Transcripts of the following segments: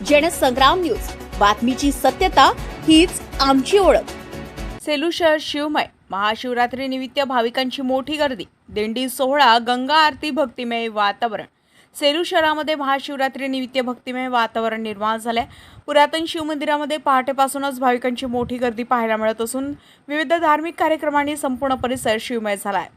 Jansangram news, बातमीची सत्यता हीच आमची ओळख। सेलू शहर शिवमय। महाशिवरात्रीनिमित्त भाविकांची मोठी गर्दी, दिंडी सोहळा, गंगा आरती, भक्तिमय वातावरण। सेलू शहरामध्ये महाशिवरात्रीनिमित्त भक्तिमय वातावरण निर्माण झाले। पुरातन शिवमंदिरामध्ये पहाटेपासूनच भाविकांची मोठी गर्दी पाहायला मिळत असून विविध धार्मिक कार्यक्रमांनी संपूर्ण परिसर शिवमय झाला आहे।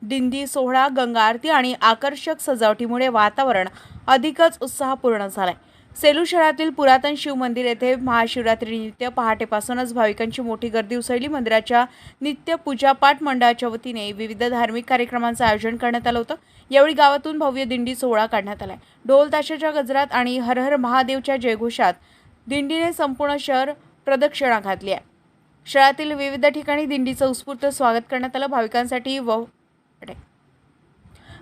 दिंडी सोहळा, गंगा आरती आणि आकर्षक सजावटीमुळे वातावरण अधिकच उत्साहपूर्ण झाले। सेलू शहरातील पुरातन शिव मंदिर येथे महाशिवरात्रीनिमित्त पहाटेपासूनच भाविकांची मोठी गर्दी उसळली। मंदिराच्या नित्य पूजापाठ मंडळाच्या वतीने विविध धार्मिक कार्यक्रमांचे आयोजन करण्यात आले होते। यावेळी गावातून भव्य दिंडी सोहळा काढण्यात आला। ढोल ताशाच्या गजरात आणि हर हर महादेवच्या जयघोषात दिंडीने संपूर्ण शहर प्रदक्षिणा घातली आहे। शहरातील विविध ठिकाणी दिंडीचं उत्स्फूर्त स्वागत करण्यात आलं।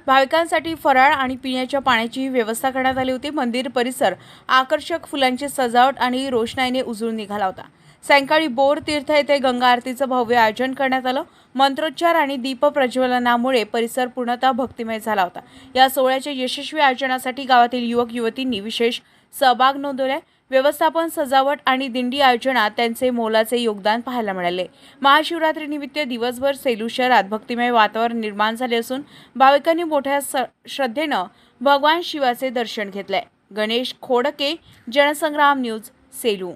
भाविकांसाठी फराळ आणि पिण्याच्या पाण्याची व्यवस्था करण्यात आली होती। मंदिर परिसर आकर्षक फुलांची सजावट आणि रोषणाईने उजळून निघाला होता। सायंकाळी बोर तीर्थ येथे गंगा आरतीचं भव्य आयोजन करण्यात आलं। मंत्रोच्चार आणि दीप प्रज्वलनामुळे परिसर पूर्णतः भक्तिमय झाला होता। या सोहळ्याच्या यशस्वी आयोजनासाठी गावातील युवक युवतींनी विशेष सहभाग नोंदवला। व्यवस्थापन, सजावट आणि दिंडी आयोजनात त्यांचे मोलाचे योगदान पाहायला मिळाले। महाशिवरात्रीनिमित्त दिवसभर सेलू शहरात भक्तिमय वातावरण निर्माण झाले असून भाविकांनी मोठ्या श्रद्धेने भगवान शिवाचे दर्शन घेतले। गणेश खोडके, जनसंग्राम न्यूज, सेलू।